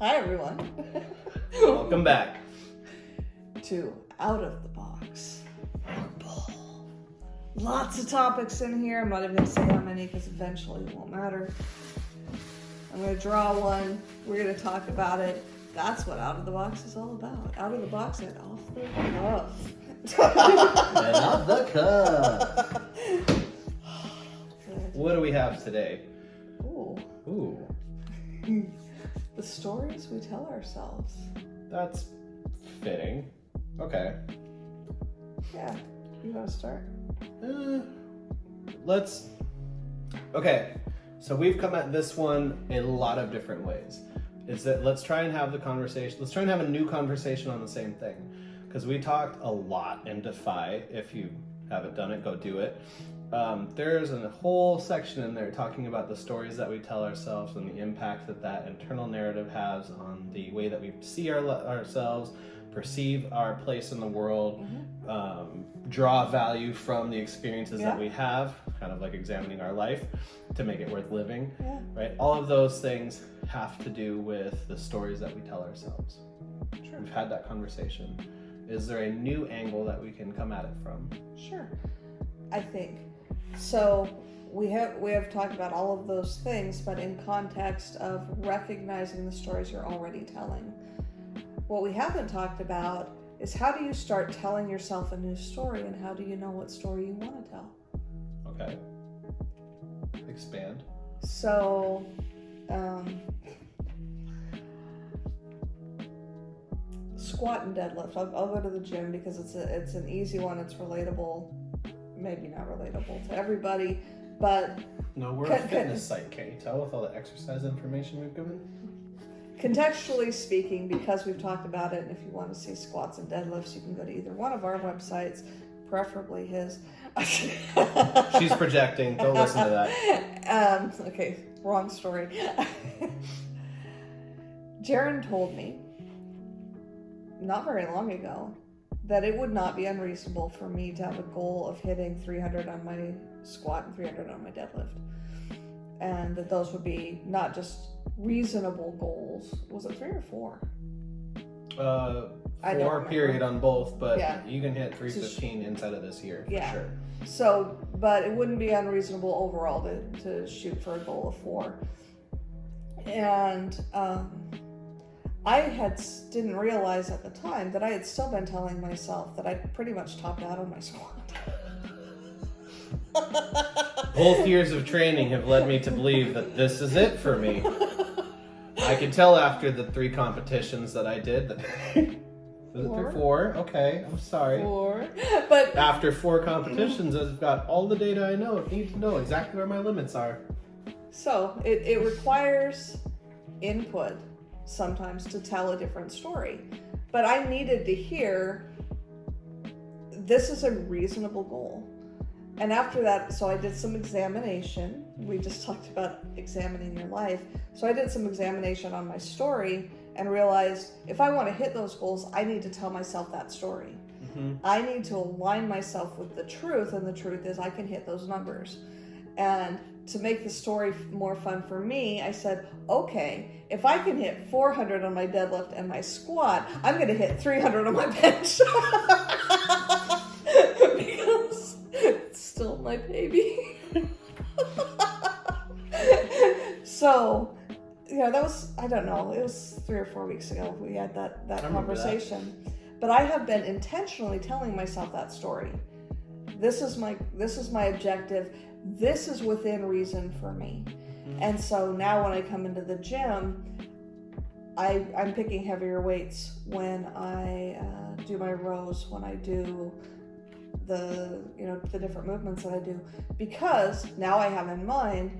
Hi, everyone. Welcome back to Out of the Box. Lots of topics in here. I'm not even going to say how many because eventually it won't matter. I'm going to draw one. We're going to talk about it. That's what Out of the Box is all about. Out of the box and off the cuff. and off the cuff. What do we have today? Ooh. The stories we tell ourselves. That's fitting. Okay. Yeah. You want to start? Okay. So we've come at this one a lot of different ways. Let's try and have the conversation. Let's try and have a new conversation on the same thing. Because we talked a lot in Defy. If you haven't done it, go do it. There's a whole section in there talking about the stories that we tell ourselves and the impact that internal narrative has on the way that we see ourselves, perceive our place in the world, draw value from the experiences that we have, kind of like examining our life to make it worth living, right? All of those things have to do with the stories that we tell ourselves. Sure. We've had that conversation. Is there a new angle that we can come at it from? Sure. I think. So we have talked about all of those things, but in context of recognizing the stories you're already telling. What we haven't talked about is how do you start telling yourself a new story, and how do you know what story you want to tell? Okay. Expand. So, squat and deadlift. I'll go to the gym because it's an easy one. It's relatable. Maybe not relatable to everybody, but no, we're a fitness site. Can't you tell with all the exercise information we've given? Contextually speaking, because we've talked about it, and if you want to see squats and deadlifts, you can go to either one of our websites, preferably his. She's projecting. Don't listen to that. Okay, wrong story. Jaron told me not very long ago that it would not be unreasonable for me to have a goal of hitting 300 on my squat and 300 on my deadlift. And that those would be not just reasonable goals. Was it 3 or 4? 4 period on both, but yeah. You can hit 315 inside of this year for sure. So, but it wouldn't be unreasonable overall to shoot for a goal of 4. And I didn't realize at the time that I had still been telling myself that I'd pretty much topped out on my squat. Both years of training have led me to believe that this is it for me. I could tell after the 3 competitions that I did that. Was it 4? Okay, I'm sorry. 4. But after 4 competitions, I've got all the data I need to know exactly where my limits are. So it requires input sometimes to tell a different story. But I needed to hear this is a reasonable goal. And after that, so I did some examination. We just talked about examining your life. So I did some examination on my story and realized if I want to hit those goals, I need to tell myself that story. I need to align myself with the truth, and the truth is I can hit those numbers. And to make the story more fun for me, I said, okay, if I can hit 400 on my deadlift and my squat, I'm going to hit 300 on my bench. Because it's still my baby. So, yeah, that was, I don't know, it was 3 or 4 weeks ago we had that conversation. But I have been intentionally telling myself that story. This is my objective. This is within reason for me. And so now when I come into the gym, I'm picking heavier weights when I do my rows, when I do the different movements that I do, because now I have in mind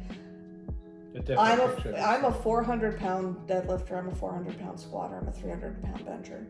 I'm a 400-pound deadlifter, I'm a 400-pound squatter, I'm a 300-pound bencher.